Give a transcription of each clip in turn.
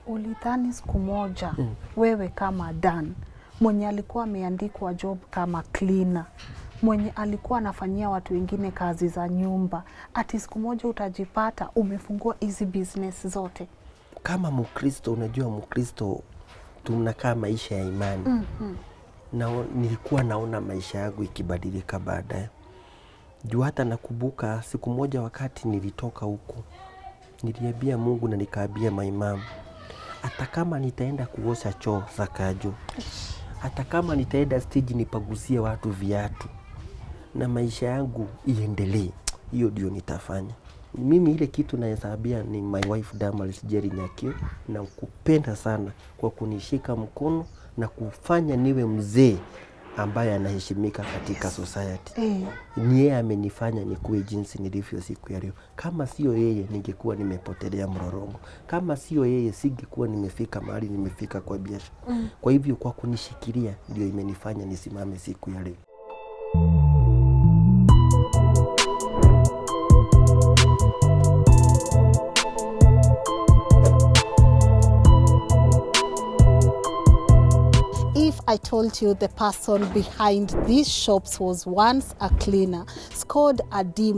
Ulidhani siku moja wewe kama Dan mwenye alikuwa ameandikwa job kama cleaner, mwenye alikuwa anafanyia watu wengine kazi za nyumba, ati siku moja utajipata umefungua hizi business zote? Kama Mkristo, unajua Mkristo tunakaa maisha ya imani. Na nilikuwa naona maisha yangu ikibadilika baadaye. Juu hata nakumbuka siku moja wakati nilitoka huko, niliambia Mungu na nikaambia maimamu, hata kama nitaenda kuosha choo za Kaju, hata kama nitaenda stage nipaguzie watu viatu, na maisha yangu iendelee, hiyo ndio nitafanya. Mimi ile kitu nahesabia ni my wife Damaris Jerry Nyakio, na kupenda sana kwa kunishika mkono na kufanya niwe mzee ambaye anaheshimika katika society. Ni yeye amenifanya nikuwe jinsi nilivyo siku ya leo. Kama sio yeye ningekuwa nimepotelea mlolongo. Kama sio yeye singekuwa nimefika mahali nimefika kwa biashara. Kwa hivyo kwa kunishikilia ndio imenifanya nisimame siku ya leo. I told you the person behind these shops was once a cleaner, scored a D-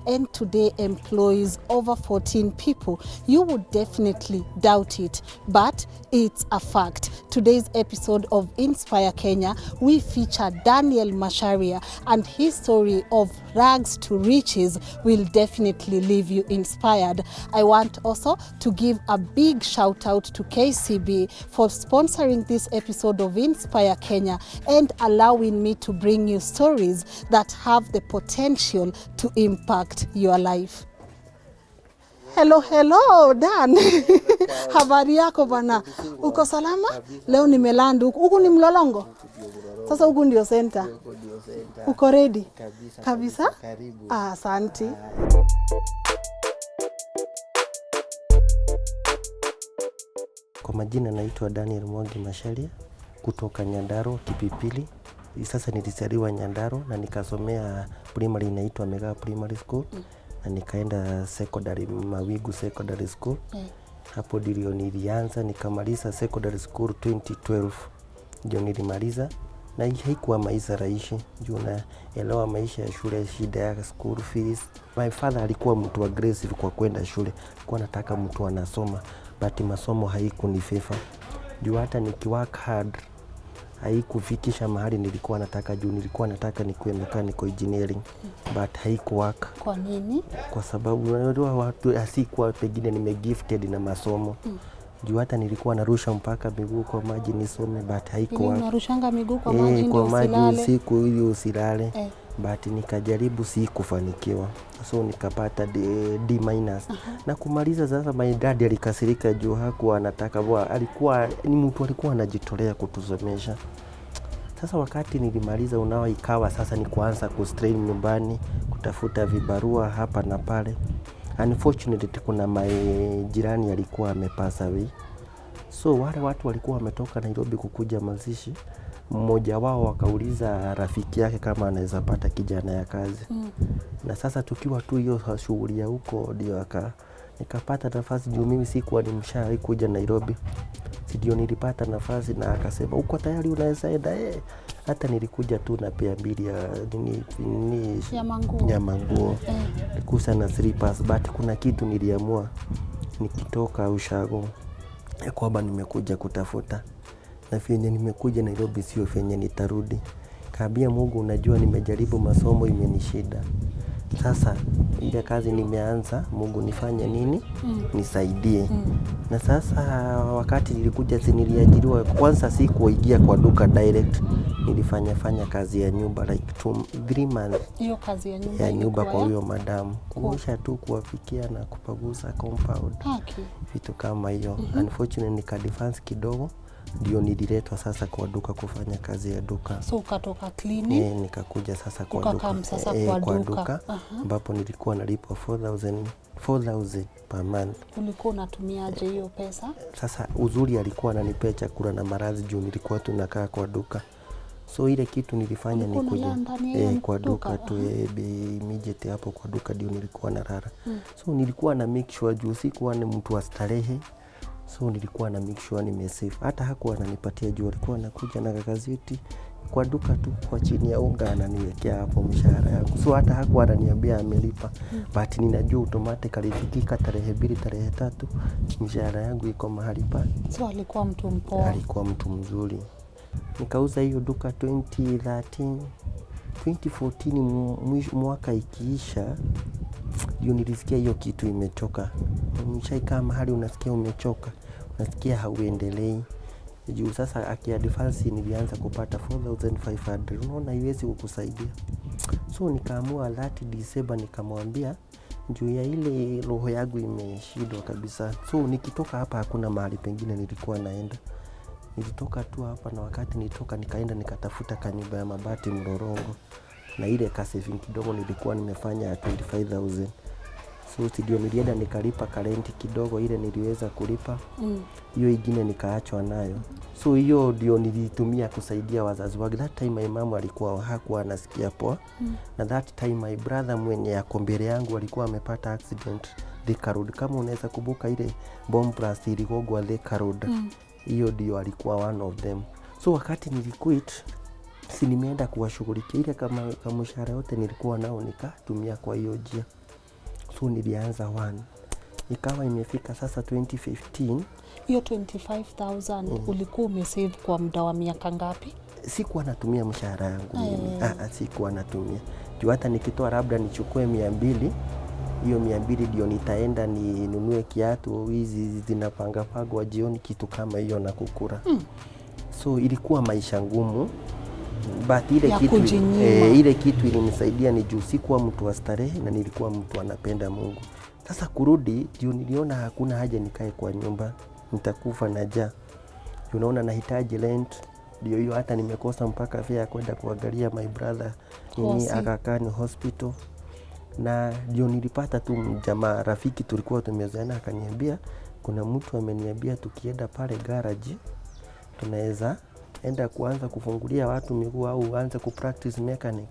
and today employs over 14 people, you would definitely doubt it, but it's a fact. Today's episode of Inspire Kenya, we feature Daniel Macharia, and his story of rags to riches will definitely leave you inspired. I want also to give a big shout out to KCB for sponsoring this episode of Inspire Kenya and allowing me to bring you stories that have the potential to impact your life. Hello, Dan. Habari yako bana? Uko salama? Leo nimelandu. Huku ni Mlolongo? Sasa huku ndio center. Uko ready? Kabisa? Karibu. Asante. Kwa majina naitwa Daniel Mwangi Macharia kutoka Nyandarua Kipipili. Sasa nilizaliwa Nyandarua na nikasomea primary inaitwa Mega Primary School. Na nikaenda secondary Mawigu Secondary School. Hapo ndio nilianza nikamaliza secondary school 2012. Ndio nilimaliza na haikuwa maisha rahisi. Juu naelewa maisha ya shule, shida ya school fees. My father alikuwa mtu aggressive kwa kwenda shule. Alikuwa anataka mtu anasoma, but masomo haikunifavor. Juu hata nikiwork hard haikufikisha mahali nilikuwa nataka. Juu nilikuwa nataka nikuwe mechanical engineering, but haikuwork. Kwa nini? Kwa sababu unajua watu asikuwa pengine nimegifted na masomo. Juu hata nilikuwa narusha mpaka miguu kwa maji nisome, but haikuwork. Unarushanga miguu kwa maji ndio kwa usilale? maji usiku ili usilale. But nikajaribu sikufanikiwa. So nikapata D-. Na kumaliza sasa my dad alikasirika juu hakuwa anataka, alikuwa ni mtu alikuwa anajitolea kutusomesha. Sasa wakati nilimaliza unao ikawa sasa ni kuanza kustrain nyumbani, kutafuta vibarua hapa na pale. Unfortunately kuna jirani alikuwa amepass away. So wale watu walikuwa wametoka Nairobi kukuja mazishi. Mmoja wao wakauliza rafiki yake kama anaweza pata kijana ya kazi. Na sasa tukiwa tu hiyo shughuli ya huko ndio nikapata nafasi. Juu mimi sikuwa nimeshawahi kuja Nairobi, ndio nilipata nafasi na akasema uko tayari unaweza enda. Hata nilikuja tu na pea mbili ya manguo kusa na slippers, but kuna kitu niliamua nikitoka ushago ya kwamba nimekuja kutafuta, na fenye nimekuja Nairobi sio fenye nitarudi. Kaambia Mungu, unajua nimejaribu masomo imenishida. Sasa ile kazi nimeanza, Mungu nifanye nini? Nisaidie. Na sasa wakati nilikuja niliajiriwa, kwanza sikuingia kwa duka direct. Nilifanya kazi ya nyumba like 3 months. Hiyo kazi ya nyumba kwa huyo madam. Kuosha tu, kuwafikia na kupagusa compound. Vitu kama hiyo. Unfortunately nikadvance kidogo. Ndio nililetwa sasa kwa duka kufanya kazi ya duka. So ukatoka cleaning? Nikakuja sasa kwa duka. Kwa duka ambapo nilikuwa nalipwa 4,000 per month. Ulikuwa unatumiaje hiyo pesa? Sasa uzuri alikuwa ananipea chakula na malazi juu nilikuwa tunakaa kwa duka. So ile kitu nilifanya ni kuja kwa duka tu immediate hapo kwa duka ndio nilikuwa nalala. So nilikuwa na make sure juu sikuwa ni mtu wa starehe, So nilikuwa na make sure nimesave. Hata hakuwa ananipatia juu, alikuwa anakuja na gazeti kwa duka tu kwa chini ya unga ananiwekea hapo mshahara yangu. So hata hakuwa ananiambia amelipa. But ninajua automatically ikifika tarehe 2, tarehe 3 mshahara yangu iko mahali pa. So alikuwa mtu mpoa. Alikuwa mtu mzuri. Nikauza hiyo duka 2013. 2014 mwaka ikiisha, ndio nilisikia hiyo kitu imechoka. Mshaikaa mahali unasikia umechoka, unasikia hauendelei. Juu sasa advance nilianza kupata 4500. Unaona haiwezi kukusaidia. So nikaamua that December nikamwambia juu ya ile roho yangu imeshindwa kabisa. So nikitoka hapa hakuna mahali pengine nilikuwa naenda. Nilitoka tu hapa, na wakati nilitoka nikaenda nikatafuta kanyumba ya mabati Mlolongo. Na ile kasaving kidogo nilikuwa nimefanya 25000. So ndio nilienda nikalipa karenti kidogo, ile niliweza kulipa. Hiyo ingine nikaachwa nayo. So hiyo ndio nilitumia kusaidia wazazi wangu. That time my mom alikuwa hakuwa anasikia poa. Na that time my brother mwenye ako mbele yangu alikuwa amepata accident Thika Road. Kama unaweza kumbuka ile bomb blast iligongwa Thika Road. Hiyo ndio alikuwa one of them. So wakati niliquit, si nimeenda kuwashughulikia ile kama mshahara yote nilikuwa nao nikatumia kwa hiyo njia. So nilianza 1. Ikawa imefika sasa 2015. Hiyo 25000 ulikuwa umesave kwa muda wa miaka ngapi? Sikuwa natumia mshahara yangu mimi. Sikuwa natumia. Juu hata nikitoa labda nichukue 200, hiyo 200 ndio nitaenda ninunue kiatu hizi zinapangwa jioni, kitu kama hiyo na kukula. So ilikuwa maisha ngumu. But ile kitu ilinisaidia ni juu sikuwa mtu wa starehe na nilikuwa mtu anapenda Mungu. Sasa kurudi ndio niliona hakuna haja nikae kwa nyumba, nitakufa na njaa. Unaona nahitaji rent, ndio hiyo hata nimekosa mpaka fare ya kwenda kuangalia my brother akakani hospital. Na ndio nilipata tu jamaa rafiki tulikuwa tumezoeana, akaniambia kuna mtu ameniambia tukienda pale garage tunaweza enda kuanza kufungulia watu miguu au uanze kupractice mechanic.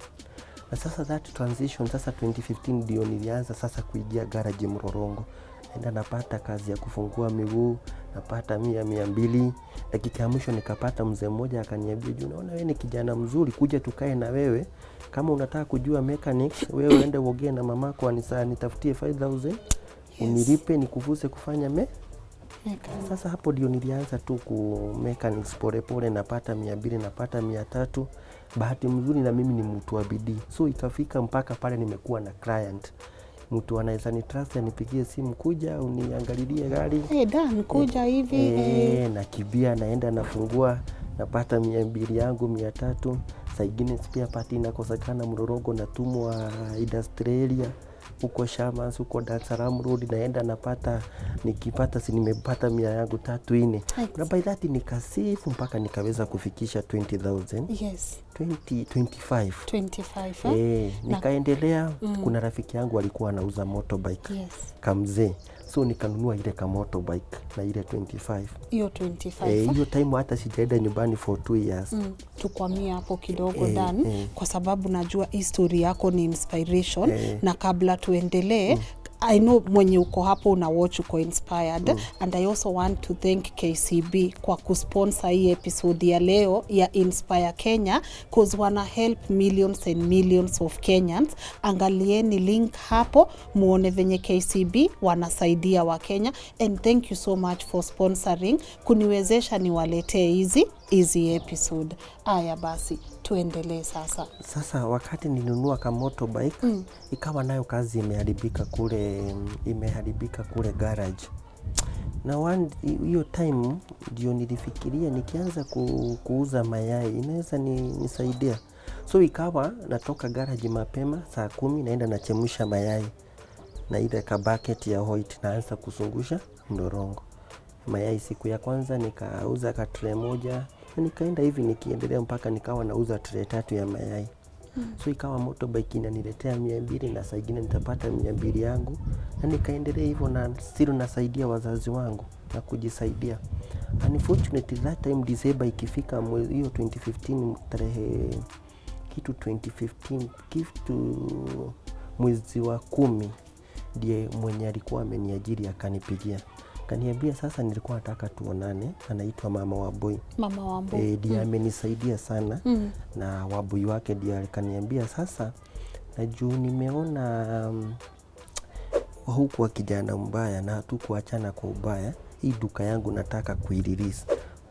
Na sasa that transition sasa 2015 ndio nilianza sasa kuingia garage Mlolongo. Enda napata kazi ya kufungua miguu, napata 200. Dakika ya mwisho nikapata mzee mmoja akaniambia, unaona wewe ni kijana mzuri, kuja tukae na wewe. Kama unataka kujua mechanics, wewe ende uongee na mamako nitafutie 5000. Unilipe nikuvuse kufanya Sasa hapo ndio nilianza tu ku mechanics pole napata 200, napata 300. Bahati mzuri na mimi ni mtu wa bidii. So ikafika mpaka pale nimekuwa na client. Mtu anaweza ni trust anipigie simu kuja uniangalilie gari. Dan kuja hivi. Nakimbia naenda nafungua, napata 200 yangu 300. Saa ingine spare part inakosekana Mlolongo natumwa Industrial huko Shamas, huko Dar es Salaam Road, naenda napata, nikipata si nimepata 100 yangu 3-4. Na by that nikasave mpaka nikaweza kufikisha 20000. Yes. 25. Nikaendelea. Kuna rafiki yangu alikuwa anauza motorbike. Yes. Kamzee. So nikanunua ile ka motorbike na ile 25. Hiyo 25. Hiyo time hata sijaenda nyumbani for 2 years. Tukwamia hapo kidogo Dan, kwa sababu najua history yako ni inspiration. Na kabla tuendelee, I know mwenye uko hapo una watch uko inspired. And I also want to thank KCB kwa kusponsor hii episode ya leo ya Inspire Kenya, cause wana help millions and millions of Kenyans. Angalieni link hapo muone venye KCB wanasaidia wa Kenya. And thank you so much for sponsoring, kuniwezesha niwaletee hizi episode. Aya basi tuendelee sasa. Sasa wakati nilinunua ka motorbike, ikawa nayo kazi imeharibika kule garage. Na hiyo time ndio nilifikiria nikianza kuuza mayai inaweza nisaidia. So ikawa natoka garage mapema saa 10 naenda nachemsha mayai. Na ile ka bucket ya white naanza kusungusha Mlolongo. Mayai siku ya kwanza nikauza ka tray moja. Na nikaenda hivi nikiendelea mpaka nikawa nauza tray 3 ya mayai. So ikawa motorbike inaniletea 200 na saa ingine nitapata 200 yangu. Na nikaendelea hivyo na still nasaidia wazazi wangu na kujisaidia. Unfortunately that time December ikifika hiyo 2015 tarehe kitu 2015 kitu mwezi wa 10 ndiye mwenye alikuwa ameniajiri akanipigia. Kaniambia sasa nilikuwa nataka tuonane, anaitwa mama Wambui. Mama Wambui. Ndiye amenisaidia sana. Na Wambui wake ndiye kaniambia sasa na juu nimeona huku wa kijana mbaya na hatukuachana kwa ubaya, hii duka yangu nataka kuirelease.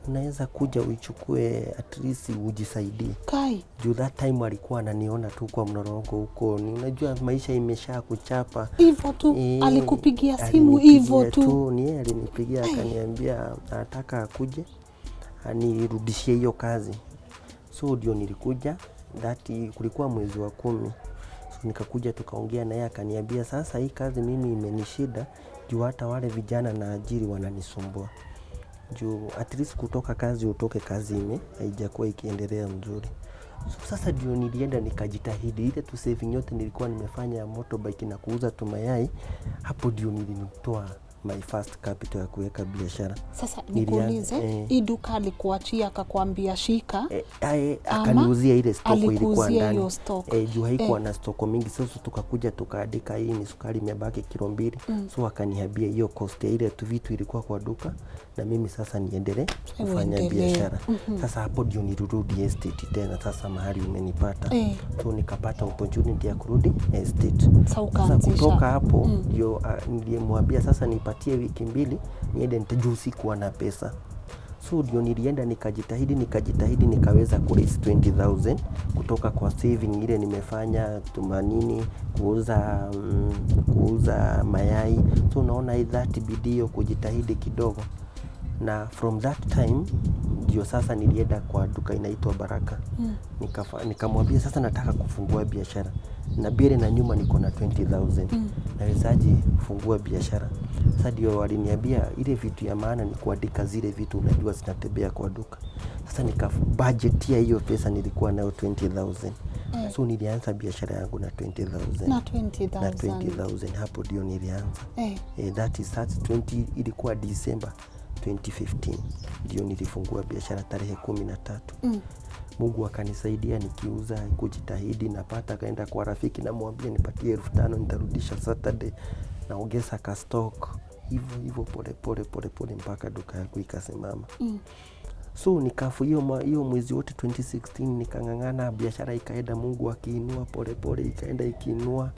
Unaweza kuja uichukue at least ujisaidie. Kai. Juu that time alikuwa ananiona tu kwa mnorongo huko. Ni unajua maisha imesha kuchapa. Hivyo tu alikupigia simu hivyo tu. Ni yeye alinipigia akaniambia anataka akuje anirudishie hiyo kazi. So ndio nilikuja, kulikuwa mwezi wa 10. So nikakuja tukaongea na yeye akaniambia sasa hii kazi mimi imenishida juu hata wale vijana na ajiri wananisumbua. Juu at least kutoka kazi utoke kazi haijakuwa ikiendelea mzuri. So sasa ndio nilienda nikajitahidi ile tu saving yote nilikuwa nimefanya motorbike na kuuza tu mayai, hapo ndio nilinitoa my first capital ya kuweka biashara. Sasa nikuulize, hii duka alikuachia akakwambia shika? Akaniuzia ile stock ilikuwa ndani. Juu haikuwa na stock mingi. Sasa tukakuja tukaandika hii ni sukari imebaki kilo 2. So akaniambia hiyo cost ya ile tu vitu ilikuwa kwa duka na mimi sasa niendelee kufanya biashara. Sasa hapo ndio nirudi estate tena, sasa mahali umenipata. So nikapata opportunity ya kurudi estate. Sasa kutoka hapo ndio nilimwambia sasa nipatie wiki 2 niende nitajua sikuwa na pesa. So ndio nilienda nikajitahidi nikaweza kuraise 20,000 kutoka kwa saving ile nimefanya 80 kuuza mayai. So unaona that bidii kujitahidi kidogo. Na from that time ndio sasa nilienda kwa duka inaitwa Baraka. Nikamwambia sasa nataka kufungua biashara. Na mbele na nyuma niko na 20,000. Nawezaje kufungua biashara? Sasa ndio waliniambia ile vitu ya maana ni kuandika zile vitu unajua zinatembea kwa duka. Sasa nikabudgetia hiyo pesa nilikuwa nayo 20,000. So nilianza biashara yangu na 20,000. Na 20,000 hapo ndio nilianza. That is 20 ilikuwa December 2015 ndio nilifungua biashara tarehe 13. Mungu akanisaidia nikiuza kujitahidi napata kaenda kwa rafiki na mwambie nipatie 5,000 nitarudisha Saturday naongeza ka stock hivyo pole mpaka duka yangu ikasimama. So nikafu hiyo mwezi wote 2016 nikangangana biashara ikaenda, Mungu akiinua pole ikaenda ikiinua.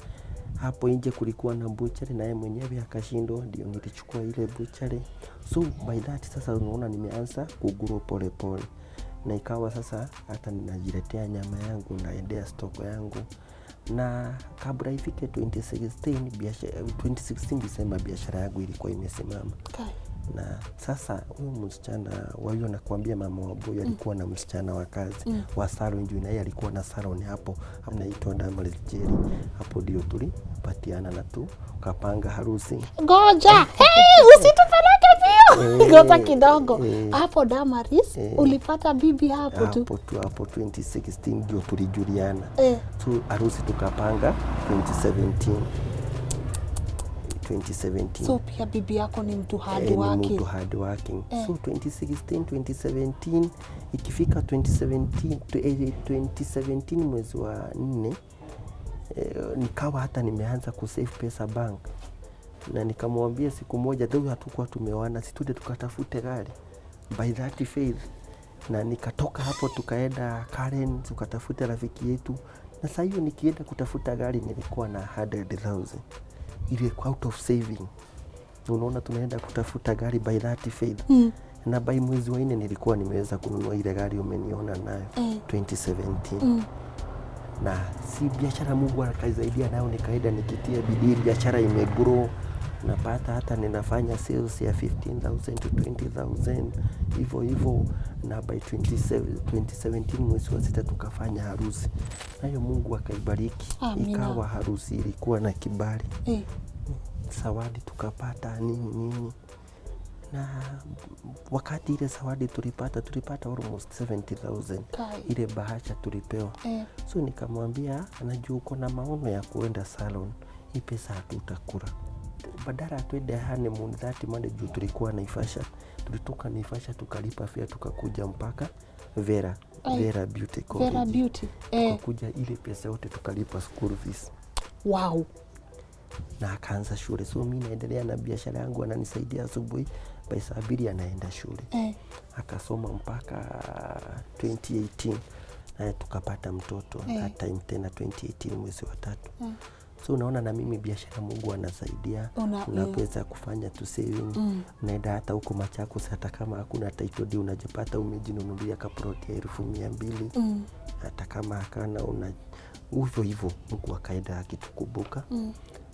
Hapo nje kulikuwa na butchery na yeye mwenyewe akashindwa, ndio nilichukua ile butchery. So by that sasa unaona nimeanza kugrow pole. Na ikawa sasa hata ninajiletea nyama yangu naendea stock yangu. Na kabla ifike 2016 December biashara yangu ilikuwa imesimama. Na sasa huyo msichana wao nakwambia mama Wambui alikuwa na msichana wa kazi wa salon juu na yeye alikuwa na salon hapo anaitwa Diversifying. Hapo ndio tulipatiana na tu kapanga harusi. Ngoja usitupeleke pia ngoja kidogo. Hapo Damaris ulipata bibi hapo tu. Hapo 2016 ndio tulijuliana. So harusi tukapanga 2017. So pia bibi yako ni mtu hard working. So 2016 2017 ikifika 2017 mwezi wa 4 nikawa hata nimeanza kusave pesa bank. Na nikamwambia siku moja ndio hatakuwa tumeoana situde tukatafute gari by that faith. Na nikatoka hapo tukaenda Karen tukatafuta rafiki yetu. Na sasa hiyo nikienda kutafuta gari nilikuwa na 100,000 ile out of saving. Unaona tunaenda kutafuta gari by that faith. Na by mwezi wa 4 nilikuwa nimeweza kununua ile gari umeniona nayo 2017. Na si biashara Mungu akaisaidia nayo nikaenda nikitia bidii biashara imegrow. Napata hata ninafanya sales ya 15,000 to 20,000 hivyo. Na by 2017 mwezi wa 6 tukafanya harusi. Nayo Mungu akaibariki. Ikawa harusi ilikuwa na kibali. Zawadi tukapata nini. Na wakati ile zawadi tulipata almost 70,000. Ile bahasha tulipewa. So nikamwambia anajua uko na maono ya kuenda salon. Hii pesa hatutakula. Badala tuende honeymoon that money juu tulikuwa Naivasha. Tulitoka Naivasha tukalipa fare tukakuja mpaka Vera Beauty College. Tukakuja ile pesa yote tukalipa school fees. Wow. na akaanza shule. So mimi naendelea na biashara yangu, ananisaidia asubuhi, by saa 2 anaenda shule. Akasoma mpaka 2018 na tukapata mtoto. That time tena 2018 mwezi wa 3. So unaona na mimi biashara Mungu anasaidia. Unaweza kufanya tu saving. Unaenda hata huko Machakos, hata kama hakuna title deed unajipata umejinunulia kaploti ya 200,000. Hata kama hakana hivyo Mungu akaenda akitukumbuka.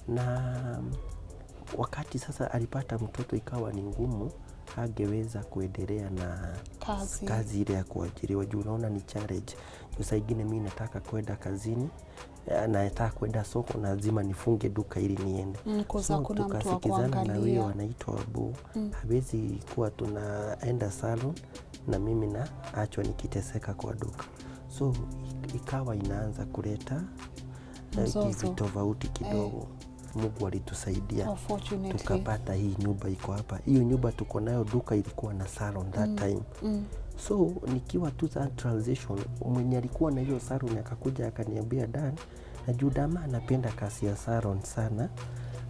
Na wakati sasa alipata mtoto ikawa ni ngumu, hangeweza kuendelea na kazi ile ya kuajiriwa. Juu unaona ni challenge. Saa ingine mimi nataka kwenda kazini, nataka kwenda soko, na lazima nifunge duka ili niende. So tukasikizana na huyo anaitwa Abu. Hawezi kuwa tunaenda salon na mimi na achwa nikiteseka kwa duka. So ikawa inaanza kuleta vitu tofauti kidogo. Mungu alitusaidia. Tukapata hii nyumba iko hapa. Hiyo nyumba tuko nayo, duka ilikuwa na salon that time. So nikiwa tu za transition, mwenye alikuwa na hiyo salon akakuja akaniambia, Dan, najua dama anapenda kazi ya salon sana,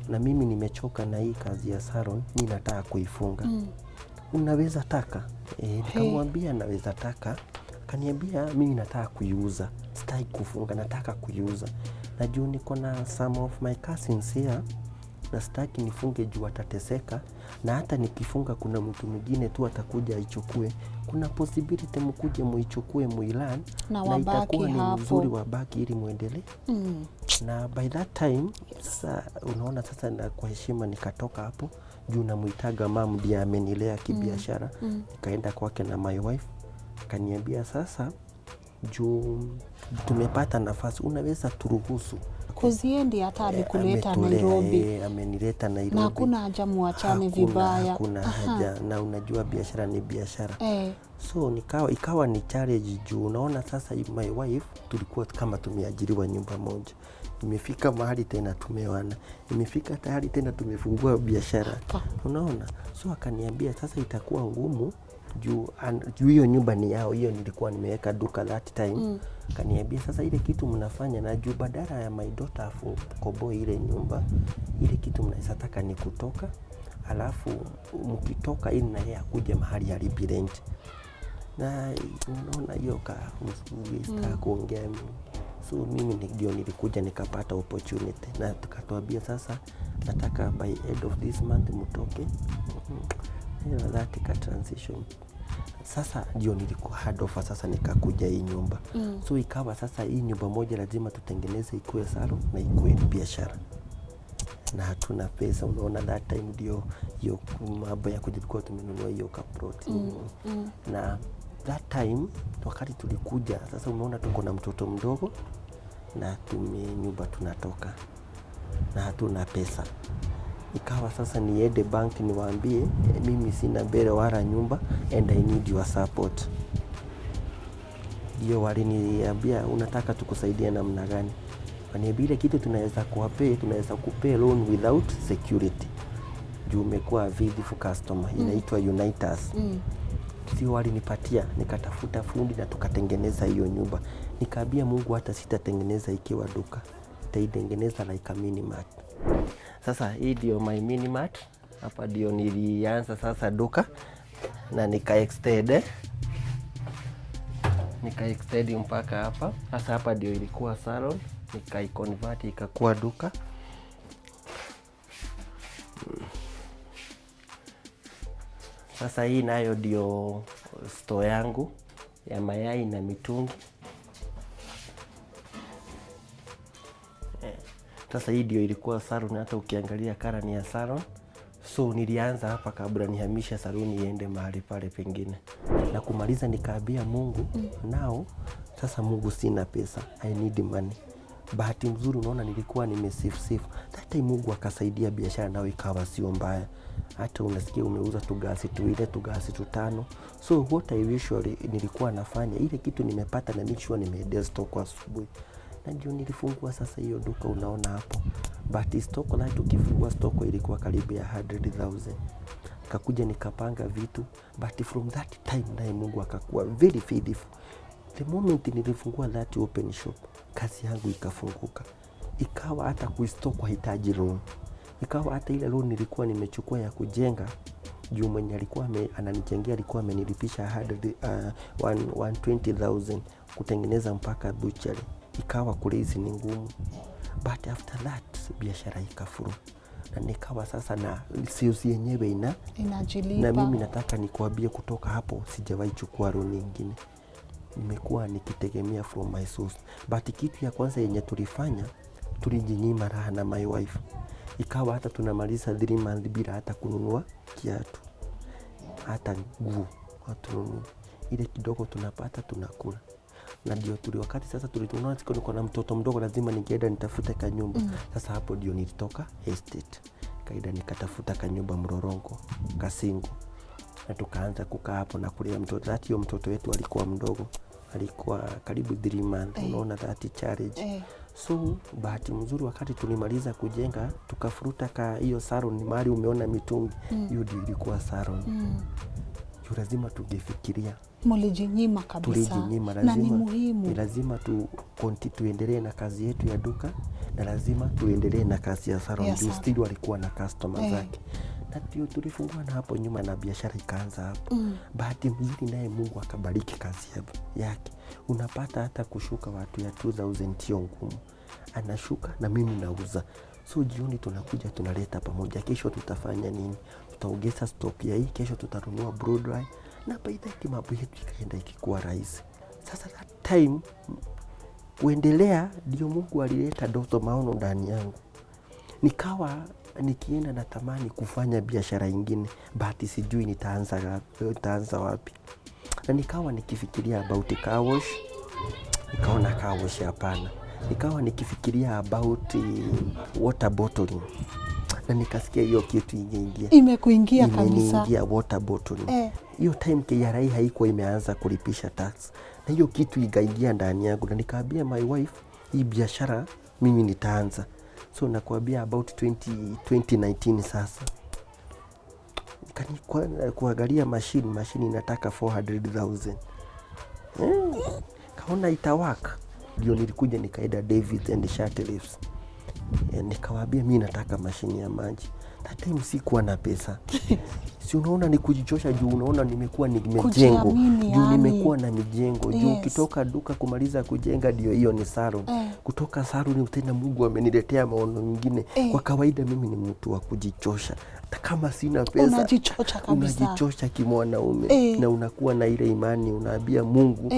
na mimi nimechoka na hii kazi ya salon, mimi nataka kuifunga. Unaweza taka? Nikamwambia naweza taka. Akaniambia mimi nataka kuiuza, sitaki kufunga, nataka kuiuza. Najua niko na some of my cousins here, na sitaki nifunge juu atateseka, na hata nikifunga kuna mtu mwingine tu atakuja aichukue. Kuna possibility mkuje muichukue muilan, na itakuwa ni mzuri wabaki ili muendelee. Na by that time sasa unaona sasa, na kwa heshima nikatoka hapo juu namuitaga mom ndiye amenilea kibiashara. Nikaenda kwake na my wife, akaniambia sasa juu tumepata nafasi, unaweza turuhusu kuziendi hata alikuleta Nairobi. Amenileta Nairobi. Na hakuna haja muachane vibaya. Hakuna haja. Na unajua biashara ni biashara. So ikawa ni challenge juu unaona sasa my wife tulikuwa kama tumeajiriwa nyumba moja. Imefika mahali tena tumewana. Imefika tayari tena tumefungua biashara. Unaona? So akaniambia sasa itakuwa ngumu juu hiyo nyumba ni yao. Hiyo nilikuwa nimeweka duka that time. Kaniambia sasa ile kitu mnafanya, na juu badala ya my daughter kukoboa ile nyumba, ile kitu mnaweza taka ni kutoka, alafu mkitoka ili na yeye akuje mahali alipi rent. Na unaona hiyo msita kuongea mimi. So mimi ndio nilikuja nikapata opportunity, na tukatuambia sasa nataka by end of this month mtoke. That transition. Sasa ndio nilikuwa hard offer, sasa nikakuja hii nyumba. So ikawa sasa hii nyumba moja lazima tutengeneze ikuwe salon na ikuwe biashara. Na hatuna pesa, unaona that time ndio hiyo mambo ya kujikuwa tumenunua hiyo kaploti. Na that time wakati tulikuja sasa, umeona tuko na mtoto mdogo na nyumba tunatoka na hatuna pesa. Ikawa sasa niende bank niwaambie mimi sina mbele wala nyumba and I need your support. Ndio waliniambia unataka tukusaidia namna gani? Waniambia ile kitu tunaweza kupea loan without security. Juu umekuwa faithful customer, inaitwa Unitas. Sio walinipatia, nikatafuta fundi na tukatengeneza hiyo nyumba. Nikaambia Mungu hata sitatengeneza ikiwa duka, nitaitengeneza like a mini mart. Sasa hii ndio my mini mart. Hapa ndio nilianza sasa duka na nika-extend mpaka hapa. Sasa hapa ndio ilikuwa salon, nika-convert ikakuwa duka. Sasa hii nayo ndio store yangu ya mayai na mitungi. Sasa hii ndio ilikuwa salon, hata ukiangalia kara ni ya salon. So nilianza hapa kabla nihamisha salon iende mahali pale pengine. Na kumaliza nikaambia Mungu, nao sasa Mungu sina pesa, I need money. Bahati mzuri unaona nilikuwa nimesave. That time Mungu akasaidia biashara nao ikawa sio mbaya. Hata unasikia umeuza tugasi tuile, tugasi tutano. So what I usually nilikuwa nafanya, ile kitu nimepata na make sure nimeendea stock kwa asubuhi. Na ndio nilifungua sasa hiyo duka unaona hapo. But stock na tukifungua stock ilikuwa karibu ya 100,000. Kakuja nikapanga vitu, but from that time naye Mungu akakuwa very faithful. The moment nilifungua that open shop, kazi yangu ikafunguka. ikawa hata kuistock kwa hitaji loan. Ikawa hata ile loan nilikuwa nimechukua ya kujenga, juu mwenye alikuwa ananijengea alikuwa amenilipisha 120,000 kutengeneza mpaka butchery. Ikawa kulezi ni ngumu. But after that biashara ikafuru. Na nikawa sasa na sales yenyewe inajilipa. Na mimi nataka nikuambie kutoka hapo sijawahi chukua loan nyingine. Nimekuwa nikitegemea from my source. But kitu ya kwanza yenye tulifanya, tulijinyima raha na my wife. Ikawa hata tunamaliza 3 months bila hata kununua kiatu. Hata nguo hatununui. Ile kidogo tunapata tunakula. Na ndio wakati sasa tulitunua niko na mtoto mdogo, lazima ningeenda nitafute kanyumba. Sasa hapo ndio nilitoka estate. Kaida nikatafuta kanyumba Mrorongo, Kasingo. Na tukaanza kukaa hapo na kulea mtoto. Hata hiyo mtoto wetu alikuwa mdogo. Alikuwa karibu 3 months. Unaona that challenge. So bahati mzuri wakati tulimaliza kujenga, tukafuruta hiyo salon mahali umeona mitungi. Hiyo ndio ilikuwa salon. Lazima tungefikiria. Mulijinyima kabisa. Tulijinyima, na ni muhimu. Lazima tuendelee na kazi yetu ya duka, na lazima tuendelee na kazi ya salon. Ndio still walikuwa na customer zake. Na ndio tulifungua na hapo nyuma na biashara ikaanza hapo. Bahati mzuri naye Mungu akabariki kazi yake. Unapata hata kushuka watu ya 2000 sio ngumu. Anashuka na mimi nauza. So jioni tunakuja tunaleta pamoja. Kesho tutafanya nini? Tutaongeza stock ya hii, kesho tutanunua broad line. Na by the time mambo yetu ikaenda ikikuwa rahisi. Sasa that time kuendelea ndio Mungu alileta ndoto maono ndani yangu. Nikawa nikienda natamani kufanya biashara nyingine, but sijui nitaanza wapi. Na nikawa nikifikiria about car wash. Nikaona car wash hapana. Nikawa nikifikiria about water bottling. Na nikasikia hiyo kitu imekuingia kabisa. Imeingia water bottling. Hiyo time KRA haikuwa imeanza kulipisha tax. Na hiyo kitu ikaingia ndani yangu, na nikaambia my wife, hii biashara mimi nitaanza. So nakwambia about 2019 sasa. Kuangalia machine inataka 400,000. Kaona itawaka. Ndio nilikuja nikaenda Davis and Shuttlefs. Nikawaambia mimi nataka mashini ya maji. That time sikuwa na pesa. Si unaona ni kujichosha juu unaona nimekuwa nimejengo. Juu nimekuwa na mijengo. Juu ukitoka duka kumaliza kujenga ndio hiyo ni salon. Kutoka salon tena Mungu ameniletea maono mengine. Kwa kawaida mimi ni mtu wa kujichosha. Hata kama sina pesa unajichosha kabisa. Unajichosha kimwanaume. Na unakuwa na ile imani, unaambia Mungu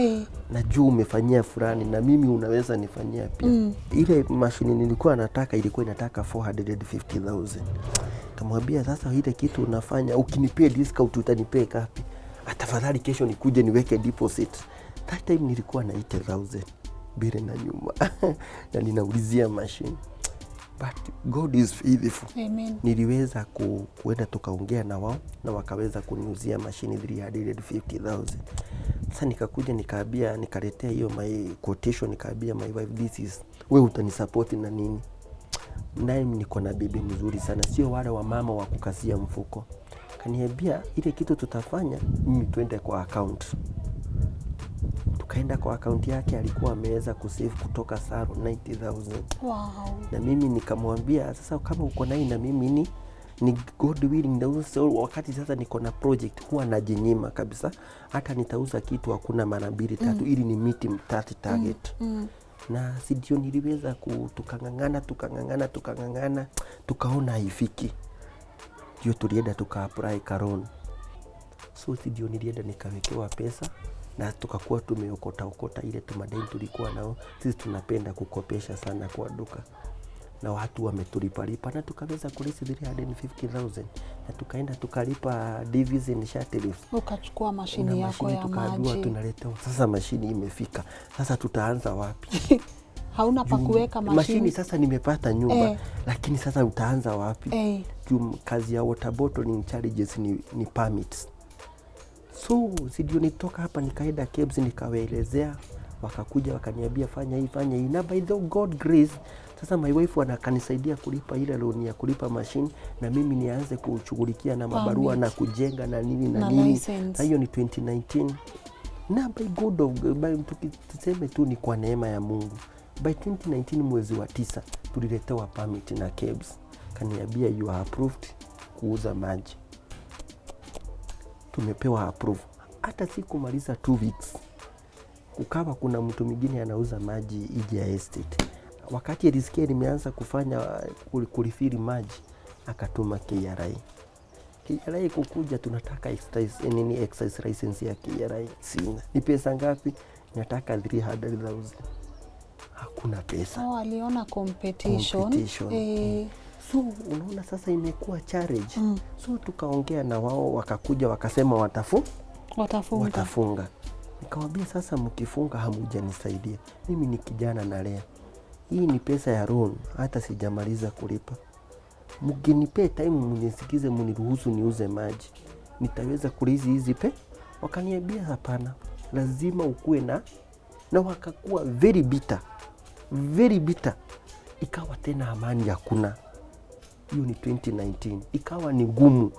najua umefanyia fulani na mimi unaweza nifanyia pia. Ile mashini nilikuwa nataka ilikuwa inataka 450,000. Kamwambia sasa ile kitu unafanya ukinipea discount utanipea ngapi? Tafadhali kesho nikuje niweke deposit. That time nilikuwa na 80,000 bila na nyuma. Na ninaulizia machine. But God is faithful. Amen. Niliweza kuenda tukaongea na wao na wakaweza kuniuzia machine 350,000. Sasa nikakuja nikaambia, nikaletea hiyo my quotation, nikaambia my wife, this is wewe utanisupport na nini? Naye niko na bibi mzuri sana, sio wale wa mama wa kukazia mfuko. Kaniambia ile kitu tutafanya, mimi twende kwa account. Tukaenda kwa account yake, alikuwa ameweza kusave kutoka saro 90,000. Wow. Na mimi nikamwambia sasa kama uko naye na mimi ni God willing na so wakati sasa niko na project huwa najinyima kabisa, hata nitauza kitu hakuna mara 2 3 ili ni meet 30 target. Na sidio niliweza tukangangana tukaona haifiki. Ndio tulienda tuka-apply loan. So sidio nilienda nikawekewa pesa na tukakuwa tumeokota ile tumadeni tulikuwa nao. Sisi tunapenda kukopesha sana kwa duka. Na watu wametulipalipa na tukaweza kulisi 350,000 na tukaenda tukalipa Davis and Shuttlefs. Ukachukua mashini yako ya maji. Tunaleta sasa mashini imefika. Sasa tutaanza wapi? Hauna pa kuweka mashini. Mashini sasa nimepata nyumba, lakini sasa utaanza wapi? Kazi ya water bottling charges ni permits. So sidio nitoka hapa nikaenda Kebs nikawaelezea, wakakuja wakaniambia fanya hii na by the God grace sasa my wife anakanisaidia kulipa ile loan ya kulipa machine na mimi nianze kushughulikia na mabarua na kujenga na nini na nini. Na hiyo ni 2019. Na by God of tuseme tu ni kwa neema ya Mungu. By 2019 mwezi wa 9 tuliletewa permit na KEBS. Kaniambia you are approved kuuza maji. Tumepewa approve. Hata sikumaliza 2 weeks. Kukawa kuna mtu mwingine anauza maji nje ya estate. Wakati alisikia nimeanza kufanya kulifiri maji, akatuma KRA. KRA kukuja, tunataka excise license ya KRA. Sina. Ni pesa ngapi? Nataka 300,000. Hakuna pesa. Aliona competition. So unaona sasa imekuwa challenge. So tukaongea na wao, wakakuja wakasema watafunga. Nikamwambia sasa mkifunga hamujanisaidia. Mimi ni kijana na lea. Hii ni pesa ya loan, hata sijamaliza kulipa. Mkinipe time mnisikize, mniruhusu niuze maji, nitaweza kulizi hizi pe? Wakaniambia hapana, lazima ukue na wakakuwa very bitter. Ikawa tena amani hakuna. Hiyo ni 2019. Ikawa ni ngumu.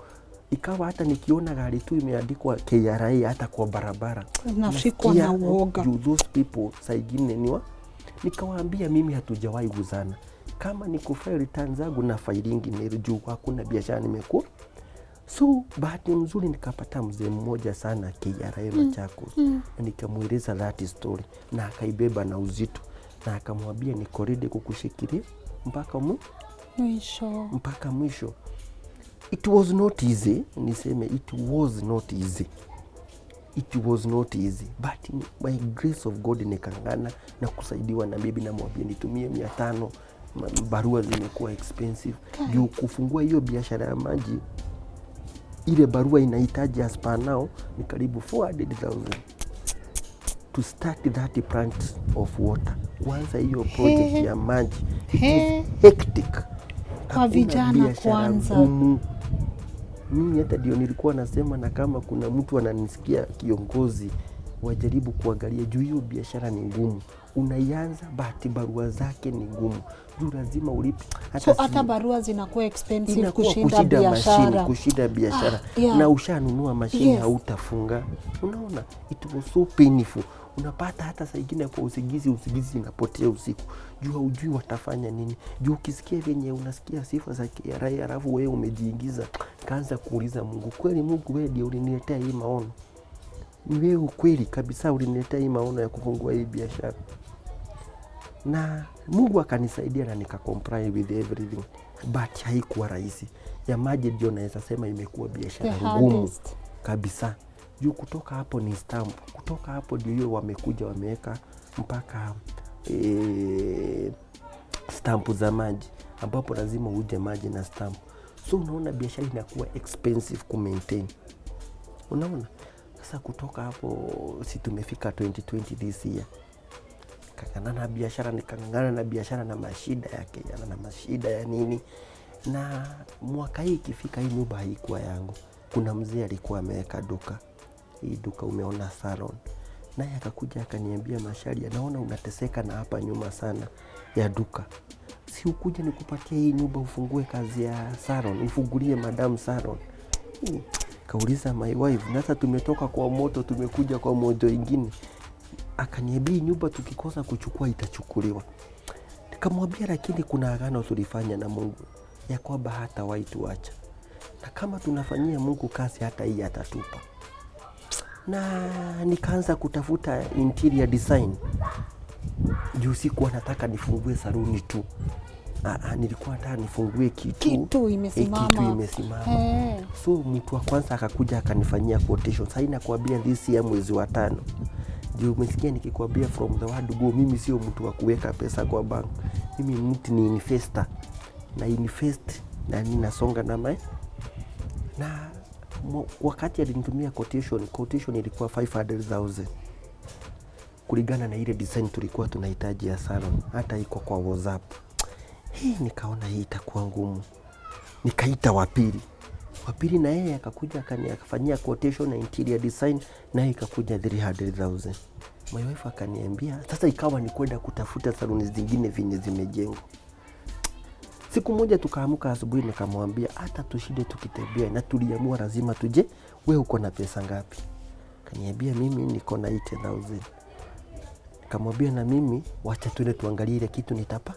Ikawa hata nikiona gari tu imeandikwa KRA hata kwa barabara nashikwa na uoga. Those people saigine nikawaambia mimi hatujawahi guzana. Kama ni kufile return zangu na filingi nilijua hakuna biashara nimekuwa. So bahati nzuri nikapata mzee mmoja sana KRA Machakos. Na nikamueleza that story na akaibeba na uzito na akamwambia niko ready kukushikilia mpaka mwisho. It was not easy. Niseme it was not easy. But by grace of God nikangana na kusaidiwa na bibi, na mwambia nitumie 500. Barua zimekuwa expensive. Juu kufungua hiyo biashara ya maji, ile barua inahitaji as per now ni karibu 400,000 to start that plant of water. Kwanza hiyo project ya maji it is hectic. Kwa vijana kwanza. Mimi hata ndio nilikuwa nasema, na kama kuna mtu ananisikia kiongozi, wajaribu kuangalia juu hiyo biashara ni ngumu. Unaianza bahati barua zake ni ngumu. Juu lazima ulipe. Hata barua zinakuwa expensive kushinda biashara. Na ushanunua mashine hautafunga. Unaona? It was so painful. Unapata hata saa ingine kwa usingizi inapotea usiku. Juu hujui watafanya nini. Juu ukisikia venye unasikia sifa za KRA alafu wewe umejiingiza, kaanza kuuliza Mungu, kweli Mungu wewe ndio uliniletea hii maono? Ni wewe kweli kabisa uliniletea hii maono ya kufungua hii biashara? Na Mungu akanisaidia na nika-comply with everything. But haikuwa rahisi. Ya maji ndio naweza sema imekuwa biashara ngumu kabisa. Juu kutoka hapo ni stamp. Kutoka hapo ndio hiyo wamekuja wameweka mpaka stamp za maji, ambapo lazima uje maji na stamp. So unaona biashara inakuwa expensive ku maintain. Unaona? Sasa kutoka hapo si tumefika 2020 this year. Nikangana na biashara na mashida yake, na mashida ya nini. Na mwaka hii ikifika, hii nyumba haikuwa yangu. Kuna mzee alikuwa ameweka duka. Hii duka umeona salon. Naye akakuja akaniambia, Macharia, naona unateseka na hapa nyuma sana ya duka. Si ukuje nikupatie hii nyumba ufungue kazi ya salon, ufungulie madam salon. Kauliza my wife, sasa tumetoka kwa moto tumekuja kwa moto ingine. Akaniambia nyumba tukikosa kuchukua itachukuliwa. Nikamwambia lakini kuna agano tulifanya na Mungu ya kwamba hata waituacha. Na kama tunafanyia Mungu kazi, hata hii atatupa. Na nikaanza kutafuta interior design. Juu sikuwa nataka nifungue saluni tu. Nilikuwa nataka nifungue kitu imesimama. So mtu wa kwanza akakuja akanifanyia quotation. Sasa nakwambia this year mwezi wa 5. Juu umesikia nikikwambia from the word go, mimi sio mtu wa kuweka pesa kwa bank. Mimi mtu ni investor. Na invest na ninasonga na na wakati alinitumia quotation ilikuwa 500,000. Kulingana na ile design tulikuwa tunahitaji ya salon, hata iko kwa WhatsApp. Nikaona hii itakuwa ngumu. Nikaita wapili na yeye akakuja akafanyia quotation na interior design, na ikakuja 300,000. My wife akaniambia sasa ikawa ni kwenda kutafuta saloni zingine vinye zimejengwa. Siku moja tukaamka asubuhi nikamwambia hata tushinde tukitembea, na tuliamua lazima tuje. Wewe uko na pesa ngapi? Kaniambia mimi niko na 80,000. Nikamwambia na mimi wacha tuende tuangalie ile kitu nitapa.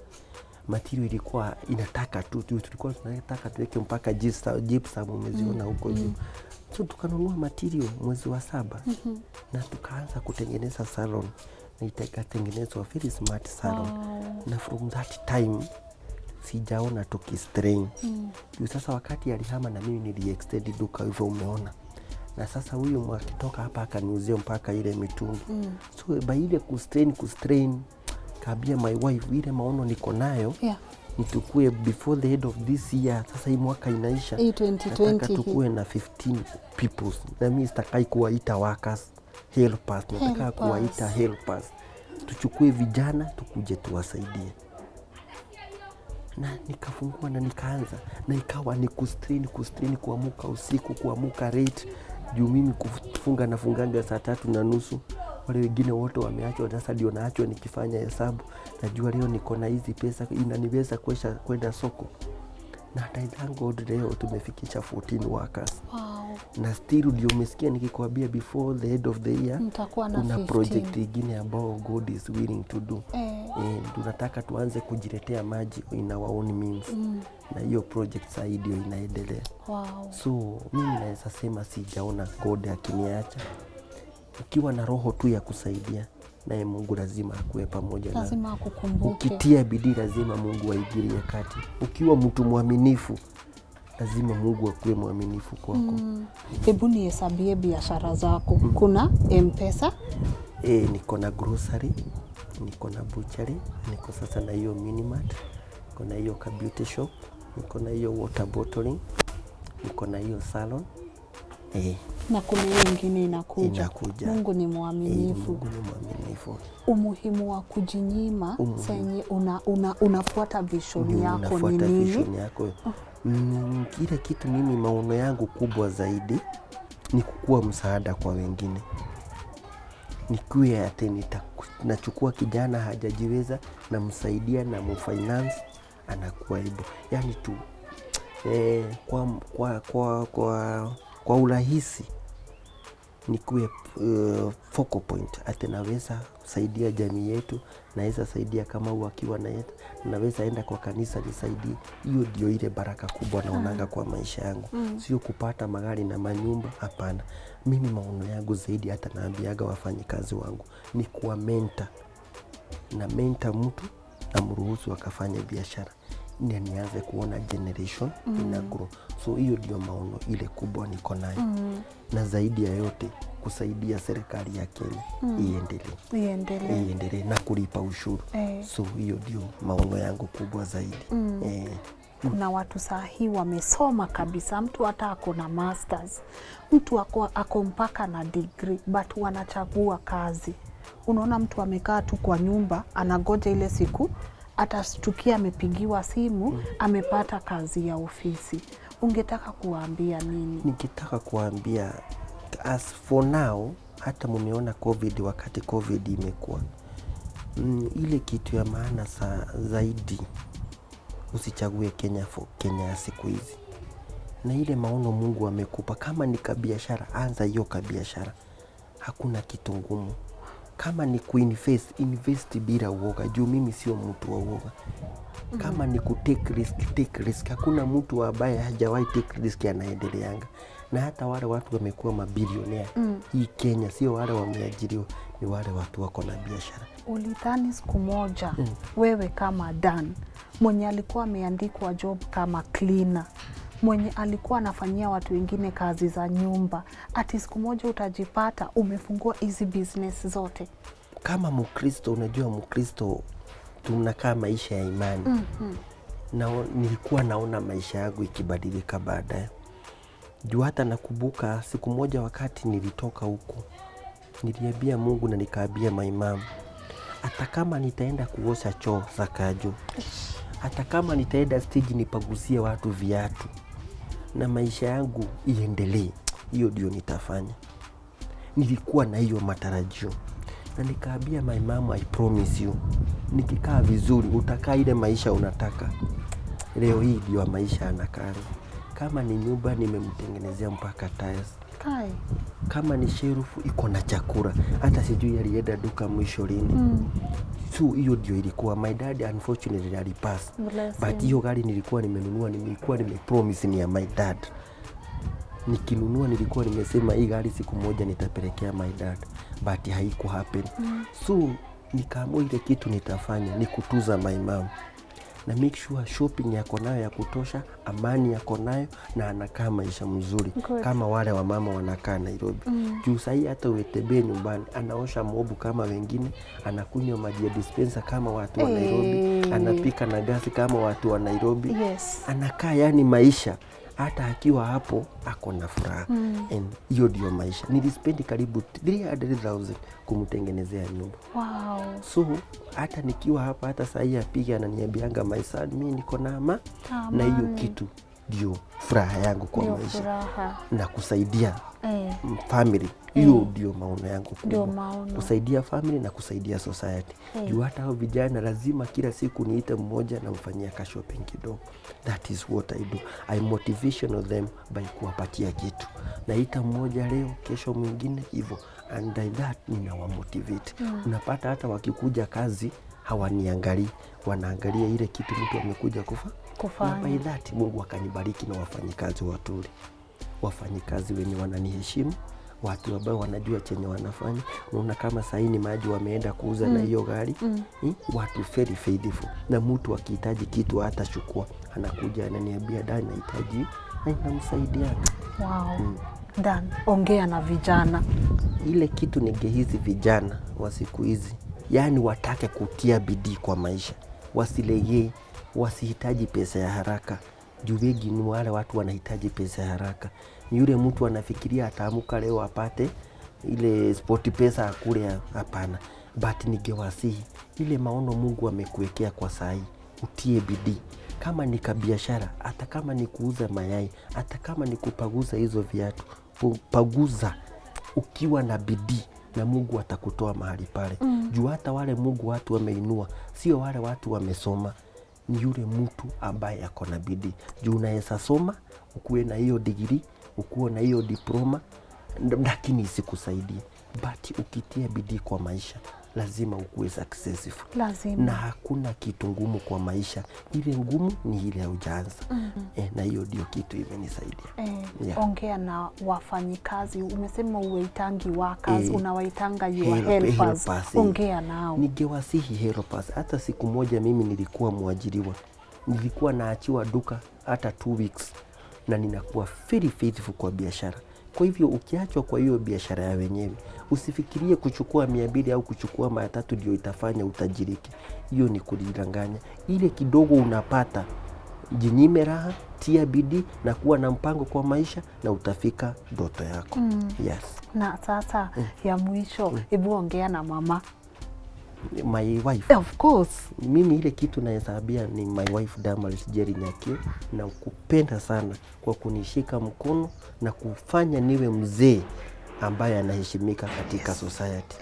Material ilikuwa inataka tu, tulikuwa tunataka tuweke mpaka gypsum umeziona huko juu. So tukanunua material mwezi wa 7 na tukaanza kutengeneza salon na ikatengenezwa very smart salon. Na from that time sijaona tukistrain. Sasa wakati alihama na mimi niliextend duka hivyo umeona. Na sasa huyu mwakitoka hapa akaniuzia mpaka ile mitungi. So by ile kustrain kaambia my wife ile maono niko nayo nitukue before the end of this year. Sasa hii mwaka inaisha 2020 nataka tukue na 15 people. Na mimi sitakai kuwaita workers, helpers. Nataka kuwaita helpers. Tuchukue vijana tukuje tuwasaidie. Na nikafungua na nikaanza na ikawa ni kustrain kuamuka usiku, kuamuka late. Juu mimi kufunga nafunganga 3:30. Wale wengine wote wameachwa, sasa ndio naachwa nikifanya hesabu. Najua leo niko na hizi pesa inaniweza kwenda soko. Na thank God leo tumefikisha 14 workers. Na still ndio umesikia nikikwambia before the end of the year kuna project nyingine ambao God is willing to do. Tunataka tuanze kujiletea maji in our own means. Na hiyo project sasa ndio inaendelea. So mimi naweza sema sijaona God akiniacha. Ukiwa na roho tu ya kusaidia naye Mungu lazima akuwe pamoja na. Lazima akukumbuke. Ukitia bidii lazima Mungu aingilie kati. Ukiwa mtu mwaminifu lazima Mungu akuwe mwaminifu kwako. Hebu nihesabie biashara zako. Kuna M-Pesa? Niko na grocery, niko na butchery, niko sasa na hiyo minimart, niko na hiyo beauty shop, niko na hiyo water bottling, niko na hiyo salon. Na kuna nyingine inakuja. Mungu ni mwaminifu. Mungu ni mwaminifu. Umuhimu wa kujinyima senye unafuata vision yako ni nini? Vision yako. Kile kitu mimi maono yangu kubwa zaidi ni kukuwa msaada kwa wengine. Nikuwe ati nachukua kijana hajajiweza na msaidia na mfinance anakuwa hivyo. Yaani tu kwa urahisi nikuwe focal point ati naweza saidia jamii yetu, naweza saidia kama wakiwa na yetu, naweza enda kwa kanisa nisaidie. Hiyo ndio ile baraka kubwa naonanga kwa maisha yangu. Sio kupata magari na manyumba, hapana. Mimi maono yangu zaidi hata naambiaga wafanyikazi wangu ni kuwa mentor. Na mentor mtu na mruhusu akafanya biashara. Ndio nianze kuona generation ina grow. So hiyo ndio maono ile kubwa niko nayo. Na zaidi ya yote kusaidia serikali ya Kenya iendelee na kulipa ushuru. So hiyo ndio maono yangu kubwa zaidi. Kuna watu sahi wamesoma kabisa, mtu hata ako na masters, mtu ako mpaka na degree, but wanachagua kazi. Unaona mtu amekaa tu kwa nyumba, anagoja ile siku atastukia amepigiwa simu, amepata kazi ya ofisi. Ungetaka kuambia nini? Nikitaka kuambia as for now, hata mumeona COVID, wakati COVID imekuwa ile kitu ya maana zaidi, usichague Kenya for Kenya siku hizi. Na ile maono Mungu amekupa, kama ni kabiashara, anza hiyo kabiashara. Hakuna kitu ngumu. Kama ni invest bila uoga. Juu mimi sio mtu wa uoga. Kama ni take risk. Hakuna mtu ambaye hajawahi take risk anaendeleanga. Na hata wale watu wamekuwa mabilionaire. Hii Kenya sio wale wameajiriwa, ni wale watu wako na biashara. Ulidhani siku moja wewe kama Dan mwenye alikuwa ameandikwa job kama cleaner, mwenye alikuwa anafanyia watu wengine kazi za nyumba, ati siku moja utajipata umefungua hizi business zote? Kama Mkristo, unajua Mkristo tunakaa maisha ya imani. Na nilikuwa naona maisha yangu ikibadilika baadaye. Juu hata nakumbuka siku moja wakati nilitoka huko, niliambia Mungu na nikaambia my mom, hata kama nitaenda kuosha choo za Kaju, hata kama nitaenda stage nipaguzie watu viatu, na maisha yangu iendelee, hiyo ndio nitafanya. Nilikuwa na hiyo matarajio. Na nikaambia my mom, I promise you, nikikaa vizuri utakaa ile maisha unataka. Leo hii ndio maisha anakaa. Kama ni nyumba nimemtengenezea mpaka tiles. Kai. Kama ni sherufu iko na chakula. Hata sijui alienda duka mwisho lini. So hiyo ndio ilikuwa. My dad unfortunately alipass. But hiyo gari nilikuwa nimepromise ni ya my dad. Nikinunua nilikuwa nimesema hii gari siku moja nitapelekea my dad. But haiku happen. So nikaamua ile kitu nitafanya ni kutuza my mom. Na make sure shopping yako nayo ya kutosha, amani yako nayo, na anakaa maisha mzuri. Good. Kama wale wa mama wanakaa Nairobi. Juu sahi hata uetebe nyumbani, anaosha mobu kama wengine, anakunywa maji ya dispenser kama watu wa Nairobi, anapika na gasi kama watu wa Nairobi. Yes. Anakaa yani maisha. Hata akiwa hapo, ako na furaha. And hiyo ndio maisha. Nilispendi karibu 300,000 kumtengenezea nyumba. Wow. So, hata nikiwa hapa, hata sahi apige ananiambianga my son, mimi niko na ama. Na hiyo kitu ndio furaha yangu kwa maisha. Furaha. Na kusaidia family. Hiyo ndio maono yangu kubwa. Kusaidia family na kusaidia society. Juu hata hao vijana lazima kila siku niite mmoja na mfanyia ka shopping kidogo. That is what I do. I motivation them by kuwapatia kitu. Naita mmoja leo, kesho mwingine hivyo. And by that ninawamotivate. Unapata hata wakikuja kazi hawaniangalii, wanaangalia ile kitu mtu amekuja kufanya. Na by that Mungu akanibariki na wafanyikazi wazuri. Wafanyikazi wenye wananiheshimu, watu ambao wanajua chenye wanafanya. Unaona kama sasa ni maji wameenda kuuza na hiyo gari. Watu very faithful. Na mtu akihitaji kitu hata chukua, anakuja ananiambia dad nahitaji, na namsaidia. Wow. Dan, ongea na vijana. Ile kitu ningehizi vijana wa siku hizi, yani watake kutia bidii kwa maisha. Wasilegee, wasihitaji pesa ya haraka. Juu wengi ni wale watu wanahitaji pesa ya haraka. Ni yule mtu anafikiria ataamuka leo apate ile spoti pesa akule, hapana. But ningewasihi ile maono Mungu amekuwekea kwa sahi, utie bidii. Kama ni kabiashara, hata kama ni kuuza mayai, hata kama ni kupaguza hizo viatu, paguza ukiwa na bidii na Mungu atakutoa mahali pale. Juu hata wale Mungu watu wameinua, sio wale watu wamesoma, ni yule mtu ambaye ako na bidii. Juu unaweza soma, ukuwe na hiyo degree, ukuwe na hiyo diploma, lakini isikusaidie. But ukitia bidii kwa maisha, lazima ukuwe successful. Lazima. Na hakuna kitu ngumu kwa maisha. Ile ngumu ni ile hujaanza. Na hiyo ndio kitu imenisaidia. Ongea na wafanyikazi. Umesema uwaitangi workers, unawaitanga your helpers. Ongea nao. Ningewasihi helpers. Hata siku moja mimi nilikuwa mwajiriwa. Nilikuwa naachiwa duka hata 2 weeks. Na ninakuwa very faithful kwa biashara. Kwa hivyo ukiachwa kwa hiyo biashara ya wenyewe, usifikirie kuchukua 200 au kuchukua 300 ndio itafanya utajiriki. Hiyo ni kujidanganya. Ile kidogo unapata, jinyime raha, tia bidii na kuwa na mpango kwa maisha na utafika ndoto yako. Yes. Na sasa ya mwisho, hebu ongea na mama. My wife. Of course. Mimi ile kitu naesabia ni my wife Damaris Jerry Nyake, na kupenda sana kwa kunishika mkono na kufanya niwe mzee ambaye anaheshimika katika society.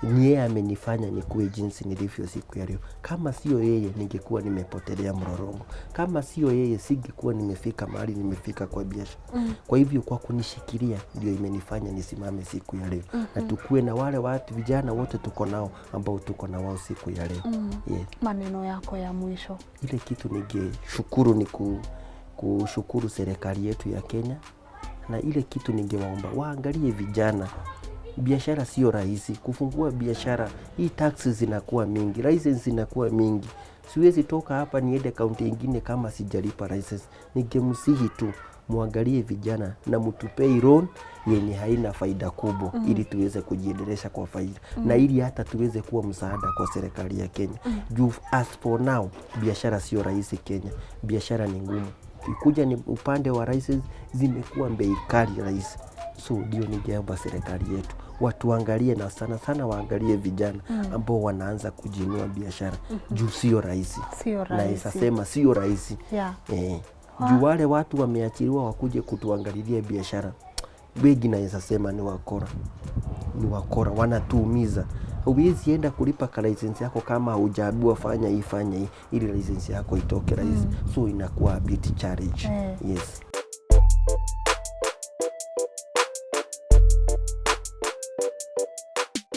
Ni yeye amenifanya nikuwe jinsi nilivyo siku ya leo. Kama sio yeye ningekuwa nimepotelea mlolongo. Kama sio yeye singekuwa nimefika mahali nimefika kwa biashara. Kwa hivyo kwa kunishikilia ndio imenifanya nisimame siku ya leo. Na tukue na wale watu vijana wote tuko nao ambao tuko na wao siku ya leo. Maneno yako ya mwisho. Ile kitu ningeshukuru ni kushukuru serikali yetu ya Kenya. Na ile kitu ningewaomba waangalie vijana. Biashara sio rahisi. Kufungua biashara, hii taxes zinakuwa mingi, license zinakuwa mingi. Siwezi toka hapa niende kaunti nyingine kama sijalipa license. Ningemsihi tu muangalie vijana na mtupei loan yenye haina faida kubwa ili tuweze kujiendelesha kwa faida. Na ili hata tuweze kuwa msaada kwa serikali ya Kenya. Juu as for now biashara sio rahisi Kenya. Biashara ni ngumu. Kuja ni upande wa license zimekuwa bei kali rahisi. So ndio ningeomba serikali yetu watu angalie, na sana sana waangalie vijana ambao wanaanza kujinua biashara. Juu sio rahisi. Na isasema sio rahisi. Juu wale watu wameachiliwa wakuje kutuangalilia biashara, wengi naweza sema ni wakora. Ni wakora, wanatuumiza. Huwezi enda kulipa ka license yako kama hujaambiwa fanya hii ili license yako itoke rahisi. So inakuwa a bit challenge. Yes.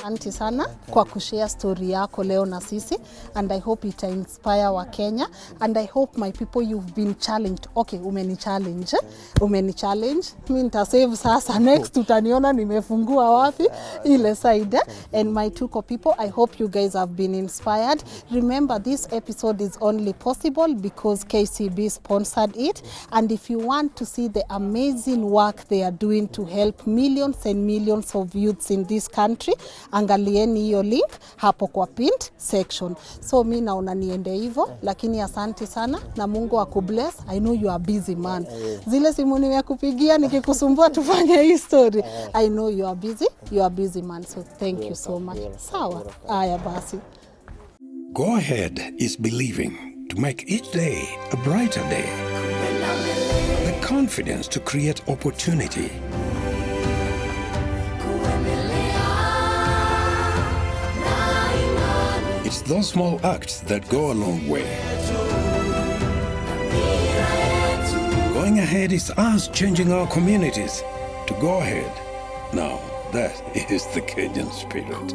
Asante sana kwa kushare story yako leo na sisi, and I hope it inspire wa Kenya, and I hope my people you've been challenged. Okay, umeni challenge. Mimi nitasave sasa, next utaniona nimefungua wapi ile side. And my Tuko people, I hope you guys have been inspired. Remember, this episode is only possible because KCB sponsored it, and if you want to see the amazing work they are doing to help millions and millions of youths in this country, angalieni hiyo link hapo kwa pinned section. So mi naona niende hivyo, lakini asante sana na Mungu akubless. I know you are busy man. Zile simu nimekupigia nikikusumbua tufanye hii story. I know you are busy man. So thank you so much. Sawa. Aya basi. Go ahead is believing to make each day a brighter day. The confidence to create opportunity. It's those small acts that go a long way. Going ahead is us changing our communities to go ahead. Now, that is the Kenyan spirit.